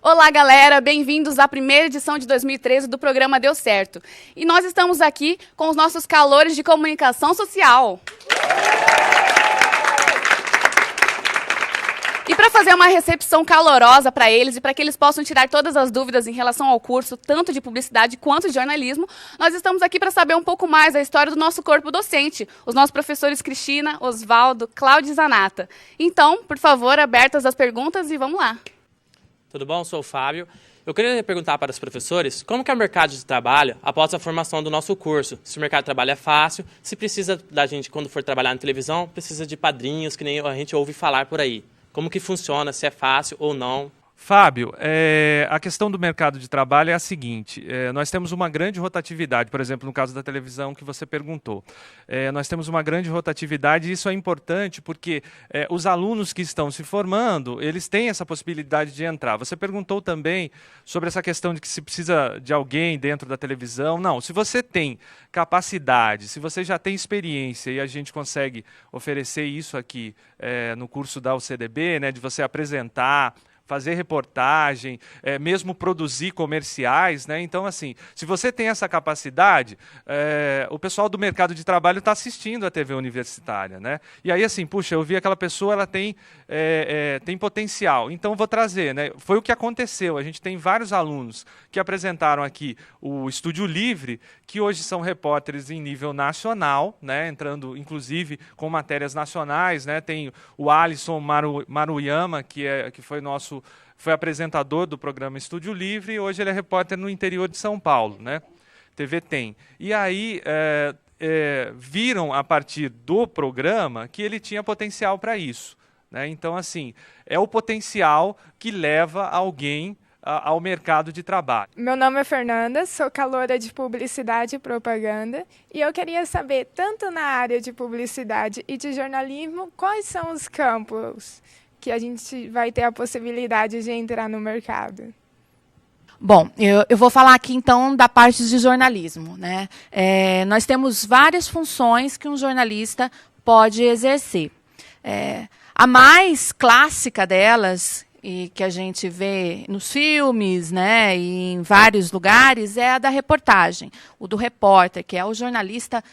Olá, galera! Bem-vindos à primeira edição de 2013 do programa Deu Certo. E nós estamos aqui com os nossos calores de comunicação social. E para fazer uma recepção calorosa para eles e para que eles possam tirar todas as dúvidas em relação ao curso, tanto de publicidade quanto de jornalismo, nós estamos aqui para saber um pouco mais da história do nosso corpo docente, os nossos professores Cristina, Osvaldo, Cláudia e Zanata. Então, por favor, abertas as perguntas e vamos lá. Tudo bom? Sou o Fábio. Eu queria perguntar para os professores como que é o mercado de trabalho após a formação do nosso curso. Se o mercado de trabalho é fácil, se precisa da gente, quando for trabalhar na televisão, precisa de padrinhos, que nem a gente ouve falar por aí. Como que funciona, se é fácil ou não? Fábio, a questão do mercado de trabalho é a seguinte, nós temos uma grande rotatividade, por exemplo, no caso da televisão que você perguntou. Nós temos uma grande rotatividade e isso é importante porque os alunos que estão se formando, eles têm essa possibilidade de entrar. Você perguntou também sobre essa questão de que se precisa de alguém dentro da televisão. Não, se você tem capacidade, se você já tem experiência e a gente consegue oferecer isso aqui no curso da UCDB, né, de você apresentar, fazer reportagem, mesmo produzir comerciais, né? Então, assim, se você tem essa capacidade, o pessoal do mercado de trabalho está assistindo a TV universitária, né? E aí, assim, puxa, eu vi aquela pessoa, ela tem potencial, então vou trazer, né? Foi o que aconteceu, a gente tem vários alunos que apresentaram aqui o Estúdio Livre, que hoje são repórteres em nível nacional, né? Entrando, inclusive, com matérias nacionais, né? Tem o Alisson Maruyama, que foi apresentador do programa Estúdio Livre e hoje ele é repórter no interior de São Paulo, né? TV Tem. E aí viram a partir do programa que ele tinha potencial para isso, né? Então, assim, é o potencial que leva alguém ao mercado de trabalho. Meu nome é Fernanda, sou caloura de publicidade e propaganda e eu queria saber, tanto na área de publicidade e de jornalismo, quais são os campos que a gente vai ter a possibilidade de entrar no mercado. Bom, eu vou falar aqui então da parte de jornalismo, né? Nós temos várias funções que um jornalista pode exercer. A mais clássica delas, e que a gente vê nos filmes, né, e em vários lugares, é a da reportagem, o do repórter, que é o jornalista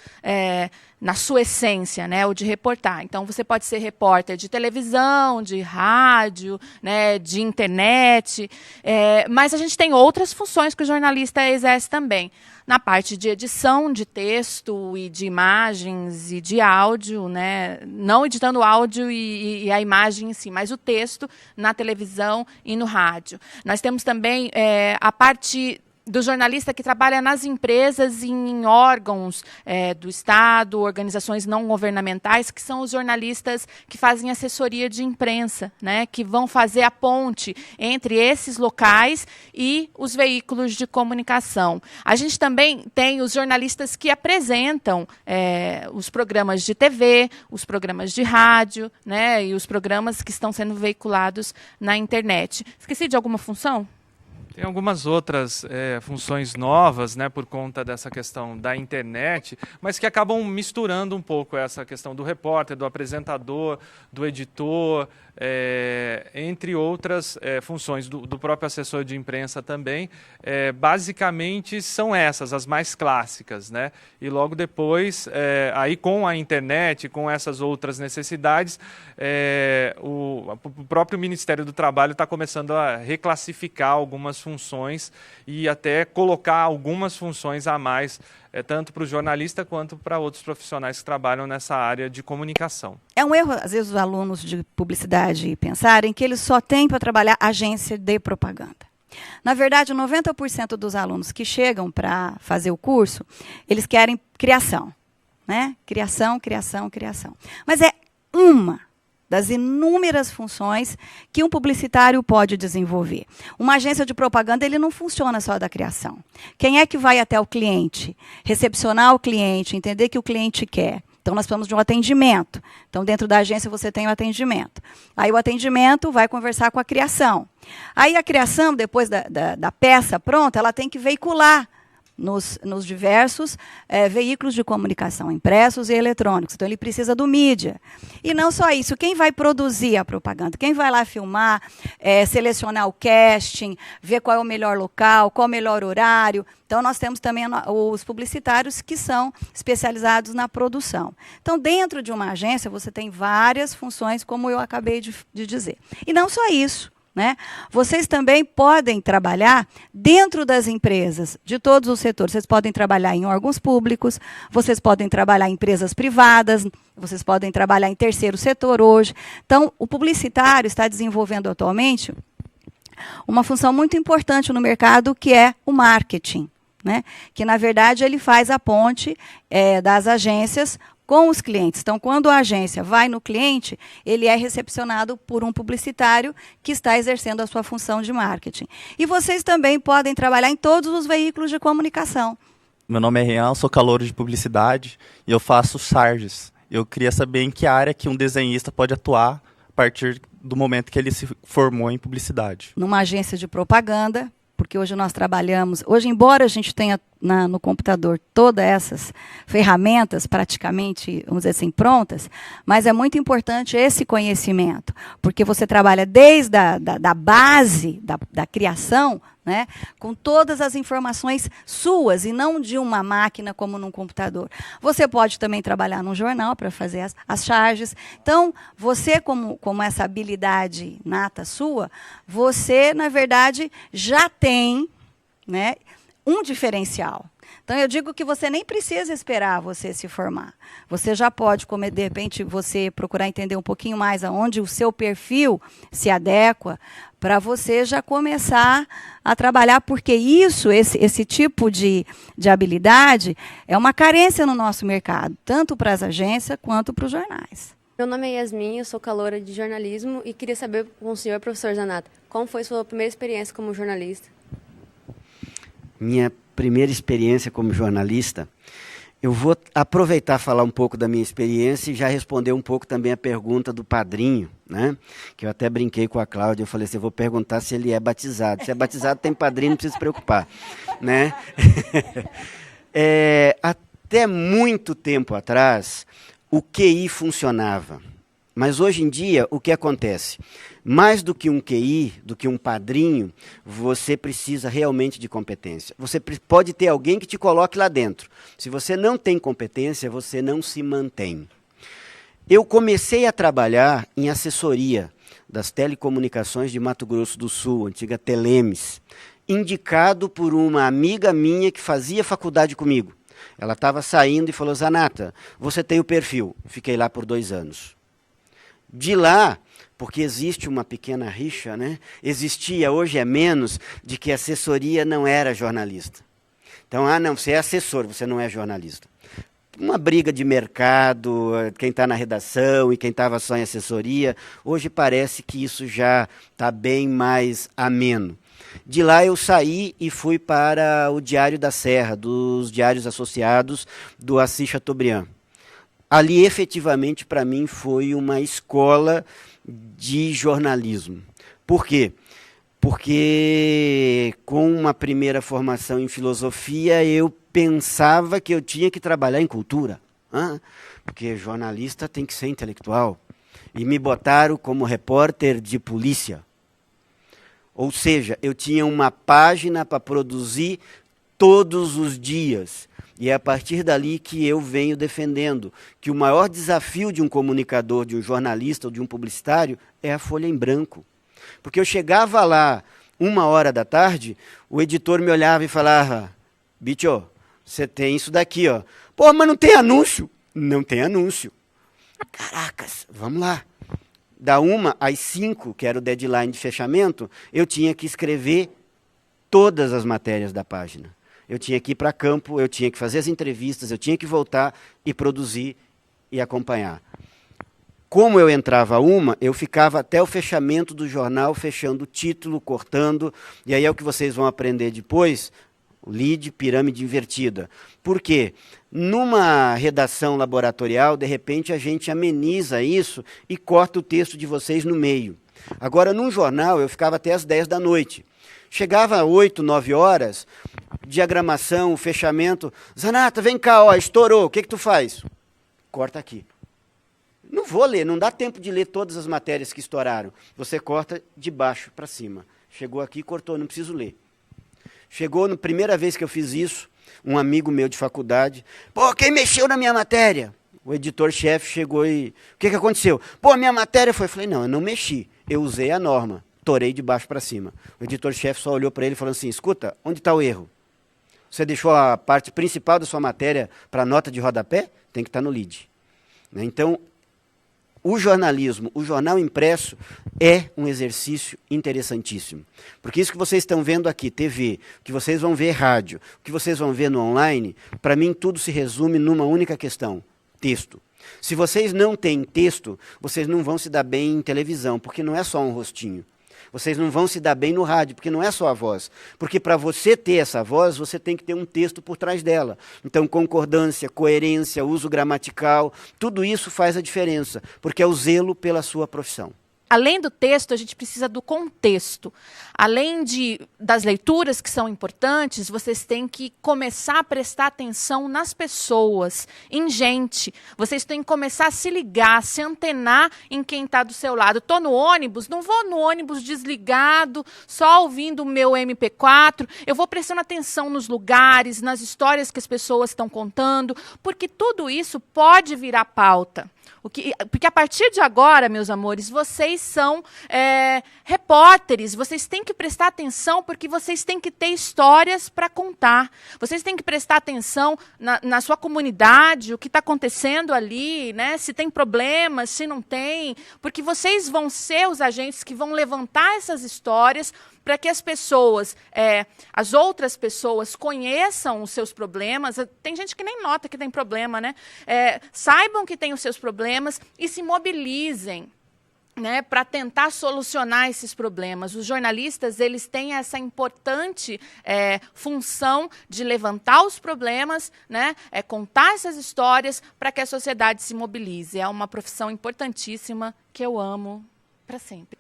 na sua essência, né, o de reportar. Então, você pode ser repórter de televisão, de rádio, né, de internet, mas a gente tem outras funções que o jornalista exerce também. Na parte de edição de texto e de imagens e de áudio, né? Não editando o áudio e a imagem em si, mas o texto na televisão e no rádio. Nós temos também a parte do jornalista que trabalha nas empresas e em órgãos do Estado, organizações não governamentais, que são os jornalistas que fazem assessoria de imprensa, né, que vão fazer a ponte entre esses locais e os veículos de comunicação. A gente também tem os jornalistas que apresentam os programas de TV, os programas de rádio, né, e os programas que estão sendo veiculados na internet. Esqueci de alguma função? Tem algumas outras funções novas, né, por conta dessa questão da internet, mas que acabam misturando um pouco essa questão do repórter, do apresentador, do editor, entre outras funções do próprio assessor de imprensa também. Basicamente são essas, as mais clássicas, né? E logo depois, aí com a internet, com essas outras necessidades, o próprio Ministério do Trabalho está começando a reclassificar algumas funções e até colocar algumas funções a mais, tanto para o jornalista quanto para outros profissionais que trabalham nessa área de comunicação. É um erro, às vezes, os alunos de publicidade pensarem que eles só têm para trabalhar agência de propaganda. Na verdade, 90% dos alunos que chegam para fazer o curso, eles querem criação, né? Criação, criação, criação. Mas é uma das inúmeras funções que um publicitário pode desenvolver. Uma agência de propaganda, ele não funciona só da criação. Quem é que vai até o cliente? Recepcionar o cliente, entender o que o cliente quer. Então, nós precisamos de um atendimento. Então, dentro da agência, você tem o atendimento. Aí, o atendimento vai conversar com a criação. Aí, a criação, depois da peça pronta, ela tem que veicular nos diversos veículos de comunicação, impressos e eletrônicos. Então, ele precisa do mídia. E não só isso, quem vai produzir a propaganda? Quem vai lá filmar, selecionar o casting, ver qual é o melhor local, qual é o melhor horário. Então, nós temos também os publicitários que são especializados na produção. Então, dentro de uma agência, você tem várias funções, como eu acabei de dizer. E não só isso. Né? Vocês também podem trabalhar dentro das empresas, de todos os setores. Vocês podem trabalhar em órgãos públicos, vocês podem trabalhar em empresas privadas, vocês podem trabalhar em terceiro setor hoje. Então, o publicitário está desenvolvendo atualmente uma função muito importante no mercado, que é o marketing, né? Que, na verdade, ele faz a ponte das agências com os clientes. Então, quando a agência vai no cliente, ele é recepcionado por um publicitário que está exercendo a sua função de marketing. E vocês também podem trabalhar em todos os veículos de comunicação. Meu nome é Rian, sou calouro de publicidade e eu faço charges. Eu queria saber em que área que um desenhista pode atuar a partir do momento que ele se formou em publicidade. Numa agência de propaganda, porque hoje nós trabalhamos, hoje embora a gente tenha no computador todas essas ferramentas praticamente, vamos dizer assim, prontas, mas é muito importante esse conhecimento, porque você trabalha desde da base, da criação, né, com todas as informações suas e não de uma máquina como num computador. Você pode também trabalhar num jornal para fazer as charges. Então, você, como essa habilidade nata sua, você, na verdade, já tem, né, um diferencial. Então, eu digo que você nem precisa esperar você se formar. Você já pode, de repente, você procurar entender um pouquinho mais aonde o seu perfil se adequa, para você já começar a trabalhar, porque esse tipo de habilidade é uma carência no nosso mercado, tanto para as agências quanto para os jornais. Meu nome é Yasmin, eu sou caloura de jornalismo e queria saber com o senhor, professor Zanata, como foi sua primeira experiência como jornalista? Minha primeira experiência como jornalista, eu vou aproveitar e falar um pouco da minha experiência e já responder um pouco também a pergunta do padrinho, né? Que eu até brinquei com a Cláudia, eu falei assim, eu vou perguntar se ele é batizado. Se é batizado, tem padrinho, não precisa se preocupar, né? Até muito tempo atrás, o QI funcionava. Mas hoje em dia, o que acontece? Mais do que um QI, do que um padrinho, você precisa realmente de competência. Você pode ter alguém que te coloque lá dentro. Se você não tem competência, você não se mantém. Eu comecei a trabalhar em assessoria das telecomunicações de Mato Grosso do Sul, antiga Telemes, indicado por uma amiga minha que fazia faculdade comigo. Ela estava saindo e falou, Zanata, você tem o perfil. Fiquei lá por 2 anos. De lá, porque existe uma pequena rixa, né? Existia, hoje é menos, de que a assessoria não era jornalista. Então, não, você é assessor, você não é jornalista. Uma briga de mercado, quem está na redação e quem estava só em assessoria, hoje parece que isso já está bem mais ameno. De lá eu saí e fui para o Diário da Serra, dos diários associados do Assis Chateaubriand. Ali, efetivamente, para mim, foi uma escola de jornalismo. Por quê? Porque, com uma primeira formação em filosofia, eu pensava que eu tinha que trabalhar em cultura. Porque jornalista tem que ser intelectual. E me botaram como repórter de polícia. Ou seja, eu tinha uma página para produzir todos os dias. E é a partir dali que eu venho defendendo que o maior desafio de um comunicador, de um jornalista ou de um publicitário é a folha em branco. Porque eu chegava lá 1h da tarde, o editor me olhava e falava, bicho, você tem isso daqui, ó. Pô, mas não tem anúncio. Não tem anúncio. Caracas, vamos lá. Da 1 às 5, que era o deadline de fechamento, eu tinha que escrever todas as matérias da página. Eu tinha que ir para campo, eu tinha que fazer as entrevistas, eu tinha que voltar e produzir e acompanhar. Como eu entrava eu ficava até o fechamento do jornal, fechando o título, cortando, e aí é o que vocês vão aprender depois, o lead, pirâmide invertida. Por quê? Numa redação laboratorial, de repente a gente ameniza isso e corta o texto de vocês no meio. Agora, num jornal, eu ficava até às 10 da noite. Chegava às 8, 9 horas, diagramação, fechamento. Zanata, vem cá, ó, estourou, o que tu faz? Corta aqui. Não vou ler, não dá tempo de ler todas as matérias que estouraram. Você corta de baixo para cima. Chegou aqui, cortou, não preciso ler. Chegou, na primeira vez que eu fiz isso, um amigo meu de faculdade, pô, quem mexeu na minha matéria? O editor-chefe chegou e, o que aconteceu? Pô, minha matéria foi, eu falei, não, eu não mexi, eu usei a norma, torei de baixo para cima. O editor-chefe só olhou para ele e falou assim, escuta, onde está o erro? Você deixou a parte principal da sua matéria para nota de rodapé? Tem que estar no lead. Então, o jornalismo, o jornal impresso, é um exercício interessantíssimo. Porque isso que vocês estão vendo aqui, TV, o que vocês vão ver rádio, o que vocês vão ver no online, para mim tudo se resume numa única questão, texto. Se vocês não têm texto, vocês não vão se dar bem em televisão, porque não é só um rostinho. Vocês não vão se dar bem no rádio, porque não é só a voz. Porque para você ter essa voz, você tem que ter um texto por trás dela. Então, concordância, coerência, uso gramatical, tudo isso faz a diferença, porque é o zelo pela sua profissão. Além do texto, a gente precisa do contexto. Além das leituras que são importantes, vocês têm que começar a prestar atenção nas pessoas, em gente. Vocês têm que começar a se ligar, se antenar em quem está do seu lado. Estou no ônibus, não vou no ônibus desligado, só ouvindo o meu MP4. Eu vou prestando atenção nos lugares, nas histórias que as pessoas estão contando, porque tudo isso pode virar pauta. Porque a partir de agora, meus amores, vocês são repórteres, vocês têm que prestar atenção porque vocês têm que ter histórias para contar. Vocês têm que prestar atenção na sua comunidade, o que está acontecendo ali, né? Se tem problemas, se não tem, porque vocês vão ser os agentes que vão levantar essas histórias para que as pessoas, as outras pessoas conheçam os seus problemas. Tem gente que nem nota que tem problema, né? Saibam que tem os seus problemas e se mobilizem, né, para tentar solucionar esses problemas. Os jornalistas, eles têm essa importante função de levantar os problemas, né, contar essas histórias para que a sociedade se mobilize. É uma profissão importantíssima que eu amo para sempre.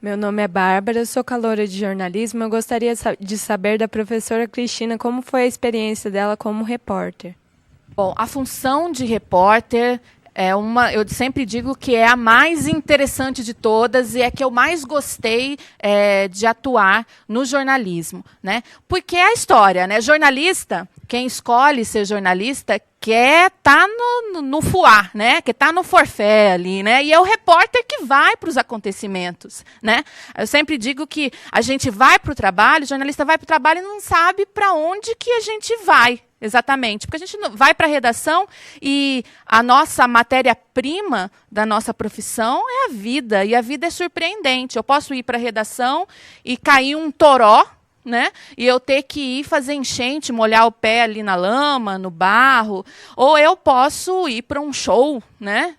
Meu nome é Bárbara, sou caloura de jornalismo. Eu gostaria de saber da professora Cristina como foi a experiência dela como repórter. Bom, a função de repórter eu sempre digo que é a mais interessante de todas e é que eu mais gostei de atuar no jornalismo, né? Porque é a história, né? Jornalista, quem escolhe ser jornalista quer estar no fuá, né? Quer estar no forfé ali, né? E é o repórter que vai para os acontecimentos, né? Eu sempre digo que a gente vai para o trabalho, o jornalista vai para o trabalho e não sabe para onde que a gente vai. Exatamente, porque a gente vai para a redação e a nossa matéria-prima da nossa profissão é a vida, e a vida é surpreendente. Eu posso ir para a redação e cair um toró, né? E eu ter que ir fazer enchente, molhar o pé ali na lama, no barro, ou eu posso ir para um show, né?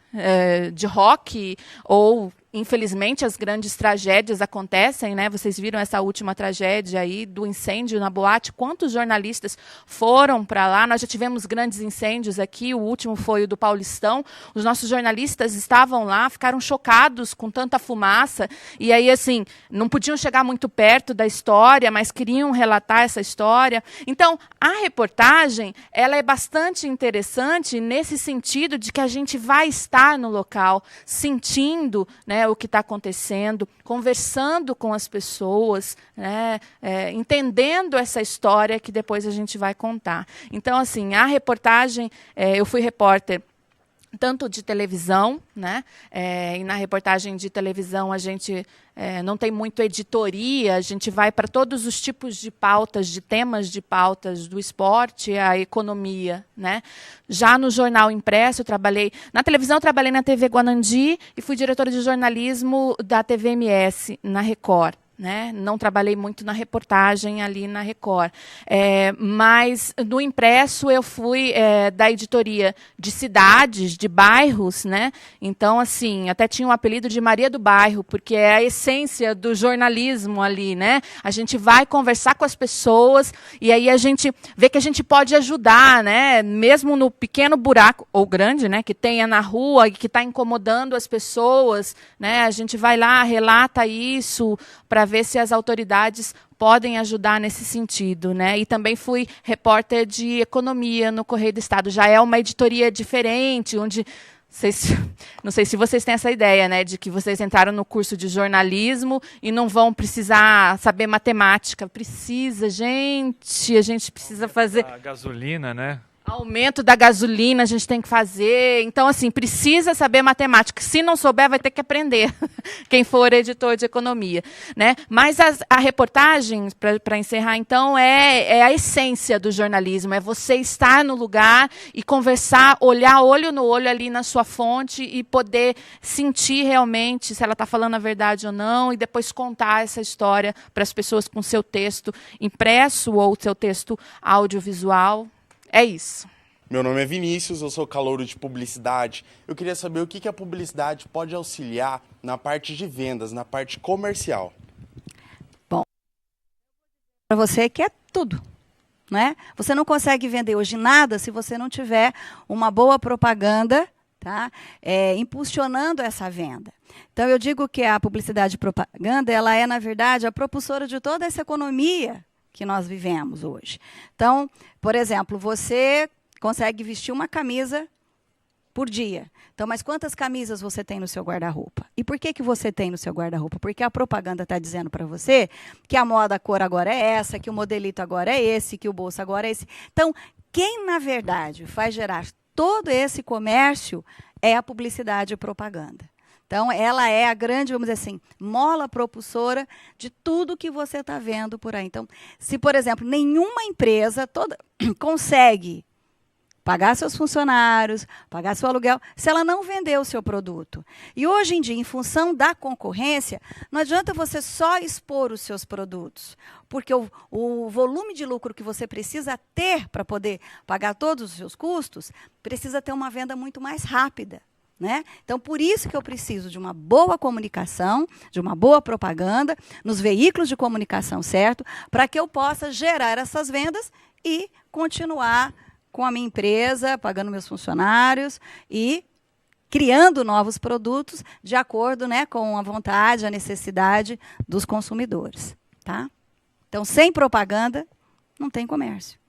De rock, ou infelizmente as grandes tragédias acontecem, né? Vocês viram essa última tragédia aí do incêndio na boate, quantos jornalistas foram para lá? Nós já tivemos grandes incêndios aqui, o último foi o do Paulistão. Os nossos jornalistas estavam lá, ficaram chocados com tanta fumaça, e aí assim, não podiam chegar muito perto da história, mas queriam relatar essa história. Então, a reportagem, ela é bastante interessante nesse sentido de que a gente vai estar no local, sentindo, né, o que está acontecendo, conversando com as pessoas, né, entendendo essa história que depois a gente vai contar. Então, assim, a reportagem, eu fui repórter tanto de televisão, né, e na reportagem de televisão a gente não tem muito editoria, a gente vai para todos os tipos de pautas, de temas de pautas, do esporte à economia, né. Já no jornal impresso, eu trabalhei na televisão, eu trabalhei na TV Guanandi e fui diretora de jornalismo da TVMS, na Record. Né? Não trabalhei muito na reportagem ali na Record. Mas no impresso eu fui da editoria de cidades, de bairros, né? Então, assim, até tinha um apelido de Maria do Bairro, porque é a essência do jornalismo ali, né? A gente vai conversar com as pessoas e aí a gente vê que a gente pode ajudar, né? Mesmo no pequeno buraco, ou grande, né? Que tenha na rua e que está incomodando as pessoas, né? A gente vai lá, relata isso para para ver se as autoridades podem ajudar nesse sentido, né? E também fui repórter de economia no Correio do Estado. Já é uma editoria diferente, onde não sei se vocês têm essa ideia, né, de que vocês entraram no curso de jornalismo e não vão precisar saber matemática. Precisa, gente, a gente precisa fazer... A gasolina, né? Aumento da gasolina a gente tem que fazer. Então, assim, precisa saber matemática. Se não souber, vai ter que aprender, quem for editor de economia, né? Mas a reportagem, para encerrar, então, é a essência do jornalismo. É você estar no lugar e conversar, olhar olho no olho ali na sua fonte e poder sentir realmente se ela está falando a verdade ou não e depois contar essa história para as pessoas com seu texto impresso ou seu texto audiovisual. É isso. Meu nome é Vinícius, eu sou calouro de publicidade. Eu queria saber o que a publicidade pode auxiliar na parte de vendas, na parte comercial. Bom, para você que é tudo, né? Você não consegue vender hoje nada se você não tiver uma boa propaganda, tá? Impulsionando essa venda. Então, eu digo que a publicidade e propaganda, ela é, na verdade, a propulsora de toda essa economia que nós vivemos hoje. Então, por exemplo, você consegue vestir uma camisa por dia. Então, mas quantas camisas você tem no seu guarda-roupa? E por que você tem no seu guarda-roupa? Porque a propaganda está dizendo para você que a moda, a cor agora é essa, que o modelito agora é esse, que o bolso agora é esse. Então, quem, na verdade, faz gerar todo esse comércio é a publicidade e propaganda. Então, ela é a grande, vamos dizer assim, mola propulsora de tudo que você está vendo por aí. Então, se, por exemplo, nenhuma empresa toda consegue pagar seus funcionários, pagar seu aluguel, se ela não vender o seu produto. E hoje em dia, em função da concorrência, não adianta você só expor os seus produtos, porque o volume de lucro que você precisa ter para poder pagar todos os seus custos, precisa ter uma venda muito mais rápida. Né? Então, por isso que eu preciso de uma boa comunicação, de uma boa propaganda, nos veículos de comunicação certo, para que eu possa gerar essas vendas e continuar com a minha empresa, pagando meus funcionários e criando novos produtos de acordo, né, com a vontade, a necessidade dos consumidores. Tá? Então, sem propaganda, não tem comércio.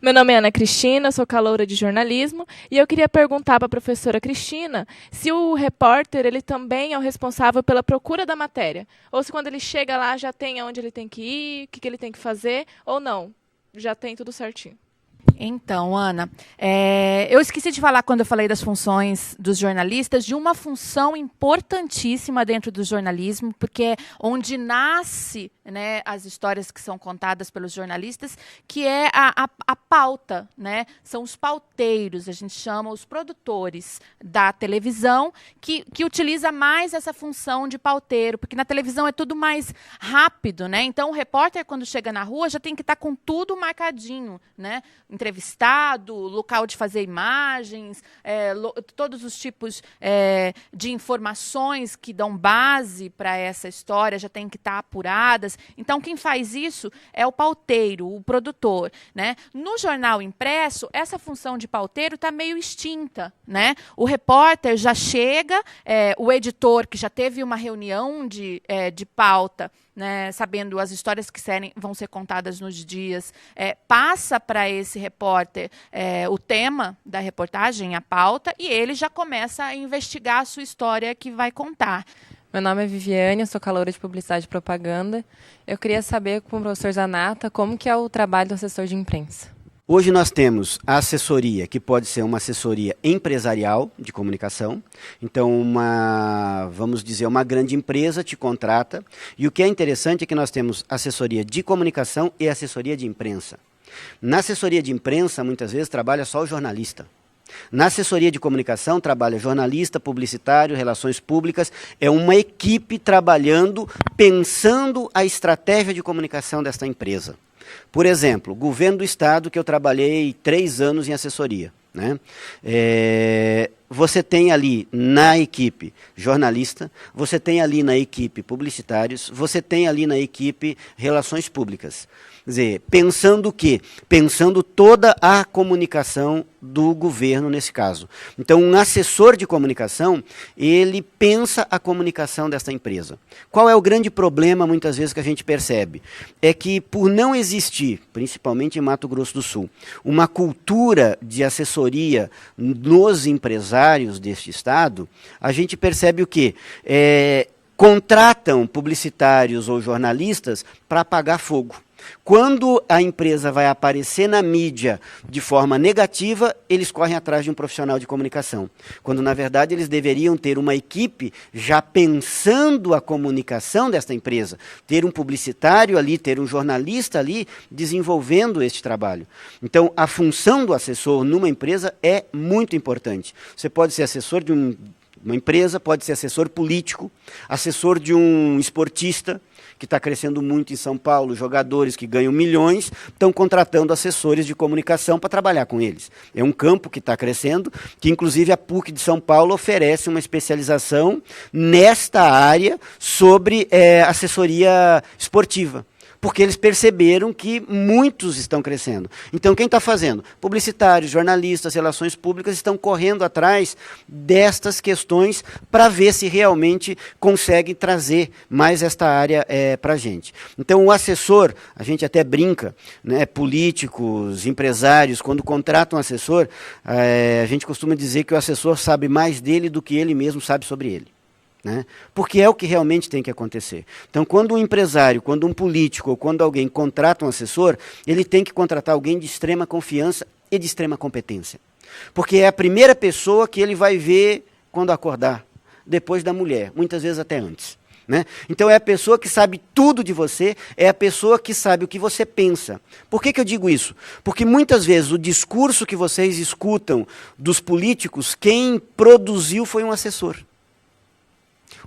Meu nome é Ana Cristina, sou caloura de jornalismo e eu queria perguntar para a professora Cristina se o repórter ele também é o responsável pela procura da matéria, ou se quando ele chega lá já tem aonde ele tem que ir, o que ele tem que fazer, ou não, já tem tudo certinho. Então, Ana, eu esqueci de falar quando eu falei das funções dos jornalistas, de uma função importantíssima dentro do jornalismo, porque é onde nasce, né, as histórias que são contadas pelos jornalistas, que é a pauta, né? São os pauteiros, a gente chama os produtores da televisão, que utiliza mais essa função de pauteiro, porque na televisão é tudo mais rápido, né? Então, o repórter, quando chega na rua, já tem que estar com tudo marcadinho, né? Entrevistado, local de fazer imagens, todos os tipos de informações que dão base para essa história já tem que estar apuradas. Então, quem faz isso é o pauteiro, o produtor, né? No jornal impresso, essa função de pauteiro está meio extinta, né? O repórter já chega, o editor que já teve uma reunião de pauta, né, sabendo as histórias que vão ser contadas nos dias, passa para esse repórter o tema da reportagem, a pauta, e ele já começa a investigar a sua história que vai contar. Meu nome é Viviane, eu sou caloura de publicidade e propaganda. Eu queria saber com o professor Zanata como que é o trabalho do assessor de imprensa. Hoje nós temos a assessoria, que pode ser uma assessoria empresarial de comunicação. Então, vamos dizer, uma grande empresa te contrata. E o que é interessante é que nós temos assessoria de comunicação e assessoria de imprensa. Na assessoria de imprensa, muitas vezes, trabalha só o jornalista. Na assessoria de comunicação, trabalha jornalista, publicitário, relações públicas. É uma equipe trabalhando, pensando a estratégia de comunicação desta empresa. Por exemplo, governo do estado, que eu trabalhei 3 anos em assessoria, né? você tem ali na equipe jornalista, você tem ali na equipe publicitários, você tem ali na equipe relações públicas. Quer dizer, pensando o quê? Pensando toda a comunicação do governo nesse caso. Então, um assessor de comunicação, ele pensa a comunicação dessa empresa. Qual é o grande problema, muitas vezes, que a gente percebe? É que, por não existir, principalmente em Mato Grosso do Sul, uma cultura de assessoria nos empresários deste estado, a gente percebe o quê? Contratam publicitários ou jornalistas para apagar fogo. Quando a empresa vai aparecer na mídia de forma negativa, eles correm atrás de um profissional de comunicação. Quando, na verdade, eles deveriam ter uma equipe já pensando a comunicação desta empresa. Ter um publicitário ali, ter um jornalista ali, desenvolvendo este trabalho. Então, a função do assessor numa empresa é muito importante. Você pode ser assessor de uma empresa, pode ser assessor político, assessor de um esportista, que está crescendo muito em São Paulo, jogadores que ganham milhões, estão contratando assessores de comunicação para trabalhar com eles. É um campo que está crescendo, que inclusive a PUC de São Paulo oferece uma especialização nesta área sobre assessoria esportiva. Porque eles perceberam que muitos estão crescendo. Então, quem está fazendo? Publicitários, jornalistas, relações públicas estão correndo atrás destas questões para ver se realmente conseguem trazer mais esta área para a gente. Então, o assessor, a gente até brinca, né, políticos, empresários, quando contratam um assessor, a gente costuma dizer que o assessor sabe mais dele do que ele mesmo sabe sobre ele. Né? Porque é o que realmente tem que acontecer. Então, quando um empresário, quando um político ou quando alguém contrata um assessor, ele tem que contratar alguém de extrema confiança e de extrema competência. Porque é a primeira pessoa que ele vai ver quando acordar, depois da mulher, muitas vezes até antes. Né? Então, é a pessoa que sabe tudo de você, é a pessoa que sabe o que você pensa. Por que eu digo isso? Porque muitas vezes o discurso que vocês escutam dos políticos, quem produziu foi um assessor.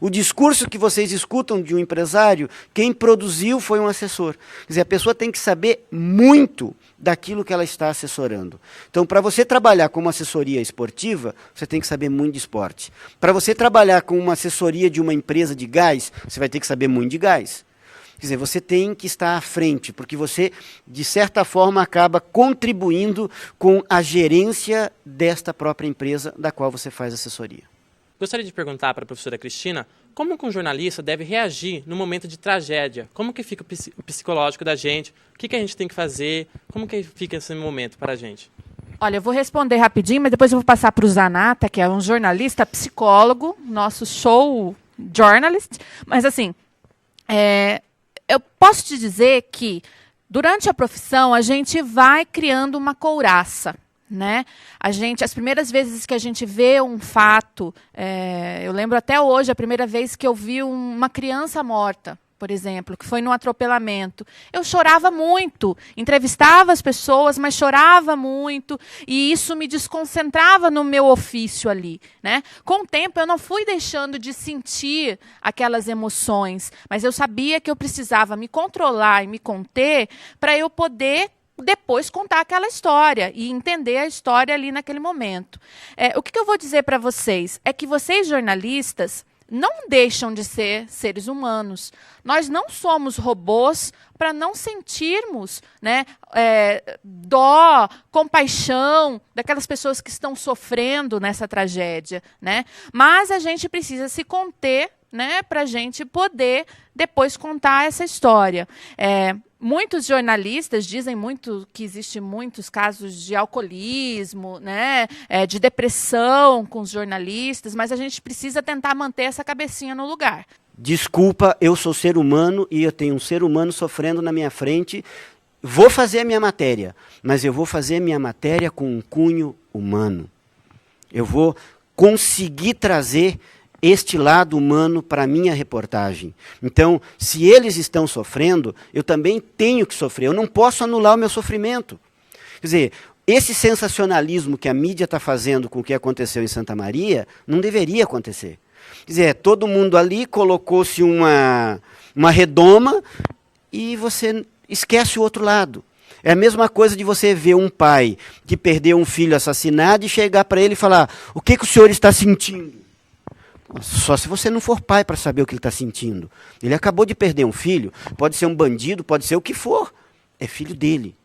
O discurso que vocês escutam de um empresário, quem produziu foi um assessor. Quer dizer, a pessoa tem que saber muito daquilo que ela está assessorando. Então, para você trabalhar com uma assessoria esportiva, você tem que saber muito de esporte. Para você trabalhar com uma assessoria de uma empresa de gás, você vai ter que saber muito de gás. Quer dizer, você tem que estar à frente, porque você, de certa forma, acaba contribuindo com a gerência desta própria empresa da qual você faz assessoria. Gostaria de perguntar para a professora Cristina como que um jornalista deve reagir no momento de tragédia? Como que fica o psicológico da gente? O que a gente tem que fazer? Como que fica esse momento para a gente? Olha, eu vou responder rapidinho, mas depois eu vou passar para o Zanata, que é um jornalista psicólogo, nosso show journalist. Mas, assim, eu posso te dizer que, durante a profissão, a gente vai criando uma couraça. Né? As primeiras vezes que a gente vê um fato, eu lembro até hoje, a primeira vez que eu vi uma criança morta, por exemplo, que foi num atropelamento. Eu chorava muito, entrevistava as pessoas, mas chorava muito, e isso me desconcentrava no meu ofício ali. Né? Com o tempo, eu não fui deixando de sentir aquelas emoções, mas eu sabia que eu precisava me controlar e me conter para eu poder depois contar aquela história e entender a história ali naquele momento. O que eu vou dizer para vocês é que vocês, jornalistas, não deixam de ser seres humanos. Nós não somos robôs para não sentirmos, né, dó, compaixão daquelas pessoas que estão sofrendo nessa tragédia. Né? Mas a gente precisa se conter, né, para a gente poder depois contar essa história. Muitos jornalistas dizem que existem muitos casos de alcoolismo, né, de depressão com os jornalistas, mas a gente precisa tentar manter essa cabecinha no lugar. Desculpa, eu sou ser humano e eu tenho um ser humano sofrendo na minha frente. Vou fazer a minha matéria, mas eu vou fazer a minha matéria com um cunho humano. Eu vou conseguir trazer este lado humano para a minha reportagem. Então, se eles estão sofrendo, eu também tenho que sofrer. Eu não posso anular o meu sofrimento. Quer dizer, esse sensacionalismo que a mídia está fazendo com o que aconteceu em Santa Maria, não deveria acontecer. Quer dizer, todo mundo ali colocou-se uma redoma e você esquece o outro lado. É a mesma coisa de você ver um pai que perdeu um filho assassinado e chegar para ele e falar: o que o senhor está sentindo? Só se você não for pai para saber o que ele está sentindo. Ele acabou de perder um filho, pode ser um bandido, pode ser o que for, é filho dele.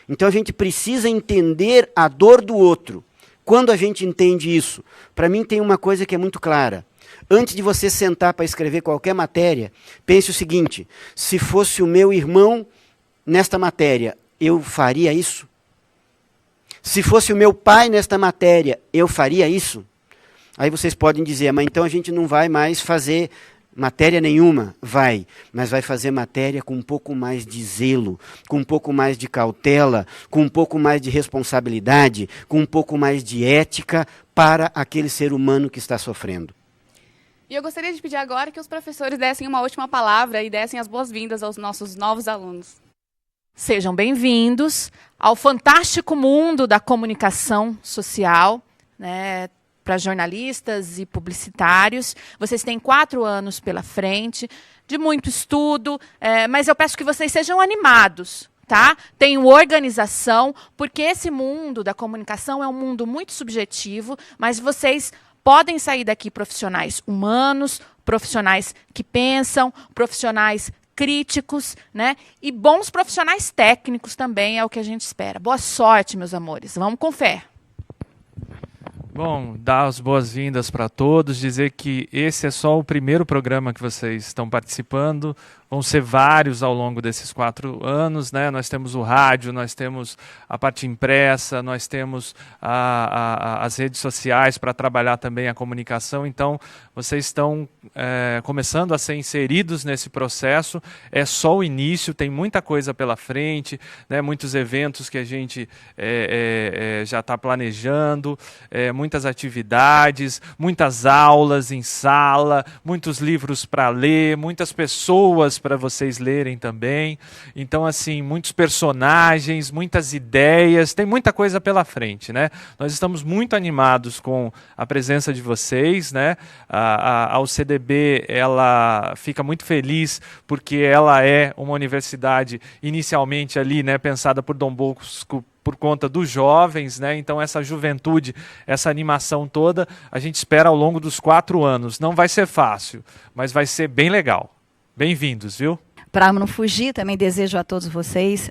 Então a gente precisa entender a dor do outro. Quando a gente entende isso, para mim tem uma coisa que é muito clara. Antes de você sentar para escrever qualquer matéria, pense o seguinte: se fosse o meu irmão nesta matéria, eu faria isso? Se fosse o meu pai nesta matéria, eu faria isso? Aí vocês podem dizer: mas então a gente não vai mais fazer matéria nenhuma. Vai, mas vai fazer matéria com um pouco mais de zelo, com um pouco mais de cautela, com um pouco mais de responsabilidade, com um pouco mais de ética para aquele ser humano que está sofrendo. E eu gostaria de pedir agora que os professores dessem uma última palavra e dessem as boas-vindas aos nossos novos alunos. Sejam bem-vindos ao fantástico mundo da comunicação social, né, para jornalistas e publicitários. Vocês têm 4 anos pela frente, de muito estudo, mas eu peço que vocês sejam animados, tá? Tenham organização, porque esse mundo da comunicação é um mundo muito subjetivo, mas vocês podem sair daqui profissionais humanos, profissionais que pensam, profissionais críticos, né? E bons profissionais técnicos também é o que a gente espera. Boa sorte, meus amores. Vamos com fé. Bom, dar as boas-vindas para todos, dizer que esse é só o primeiro programa que vocês estão participando. Vão ser vários ao longo desses 4 anos, né? Nós temos o rádio, nós temos a parte impressa, nós temos as redes sociais para trabalhar também a comunicação. Então, vocês estão começando a ser inseridos nesse processo. É só o início, tem muita coisa pela frente, né? Muitos eventos que a gente já está planejando, muitas atividades, muitas aulas em sala, muitos livros para ler, muitas pessoas para vocês lerem também. Então, assim, muitos personagens, muitas ideias, tem muita coisa pela frente, né? Nós estamos muito animados com a presença de vocês, né? A UCDB, ela fica muito feliz porque ela é uma universidade inicialmente ali, né, pensada por Dom Bosco por conta dos jovens, né? Então essa juventude, essa animação toda, a gente espera ao longo dos 4 anos. Não vai ser fácil, mas vai ser bem legal. Bem-vindos, viu? Para não fugir, também desejo a todos vocês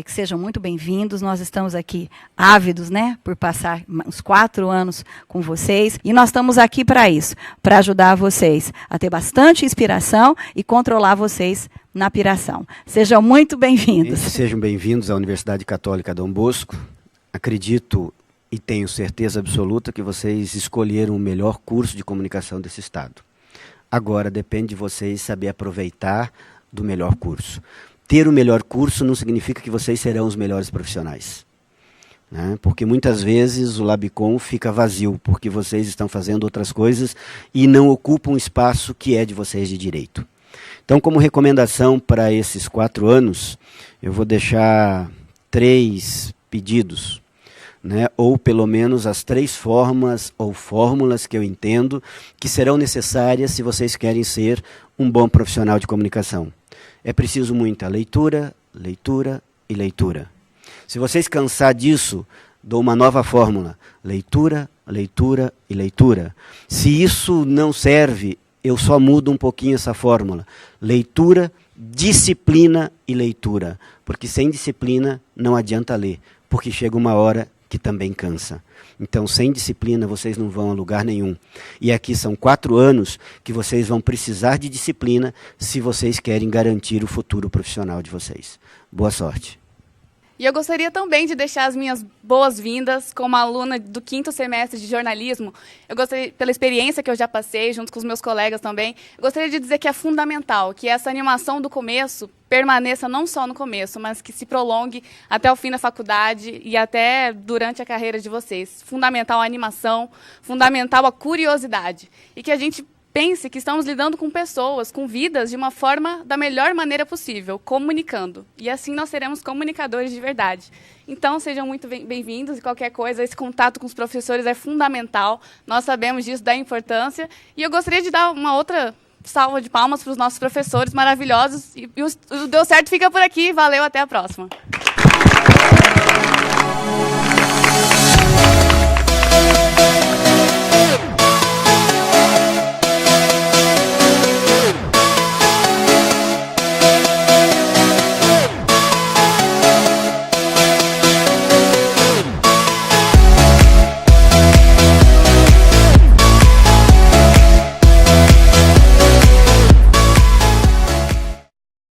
que sejam muito bem-vindos. Nós estamos aqui ávidos, né, por passar uns 4 anos com vocês. E nós estamos aqui para isso, para ajudar vocês a ter bastante inspiração e controlar vocês na piração. Sejam muito bem-vindos. Sejam bem-vindos à Universidade Católica Dom Bosco. Acredito e tenho certeza absoluta que vocês escolheram o melhor curso de comunicação desse estado. Agora depende de vocês saber aproveitar do melhor curso. Ter o melhor curso não significa que vocês serão os melhores profissionais, né? Porque muitas vezes o Labicom fica vazio, porque vocês estão fazendo outras coisas e não ocupam um espaço que é de vocês de direito. Então, como recomendação para esses 4 anos, eu vou deixar 3 pedidos, né? Ou pelo menos as 3 formas ou fórmulas que eu entendo que serão necessárias se vocês querem ser um bom profissional de comunicação. É preciso muita leitura, leitura e leitura. Se vocês cansar disso, dou uma nova fórmula: leitura, leitura e leitura. Se isso não serve, eu só mudo um pouquinho essa fórmula: leitura, disciplina e leitura. Porque sem disciplina não adianta ler, porque chega uma hora que também cansa. Então, sem disciplina, vocês não vão a lugar nenhum. E aqui são 4 anos que vocês vão precisar de disciplina se vocês querem garantir o futuro profissional de vocês. Boa sorte. E eu gostaria também de deixar as minhas boas-vindas como aluna do 5º semestre de jornalismo. Eu gostaria, pela experiência que eu já passei, junto com os meus colegas também, eu gostaria de dizer que é fundamental que essa animação do começo permaneça não só no começo, mas que se prolongue até o fim da faculdade e até durante a carreira de vocês. Fundamental a animação, fundamental a curiosidade. E que a gente pense que estamos lidando com pessoas, com vidas, de uma forma da melhor maneira possível, comunicando. E assim nós seremos comunicadores de verdade. Então, sejam muito bem-vindos e qualquer coisa, esse contato com os professores é fundamental. Nós sabemos disso, da importância. E eu gostaria de dar uma outra salva de palmas para os nossos professores maravilhosos. E o Deu Certo fica por aqui. Valeu, até a próxima.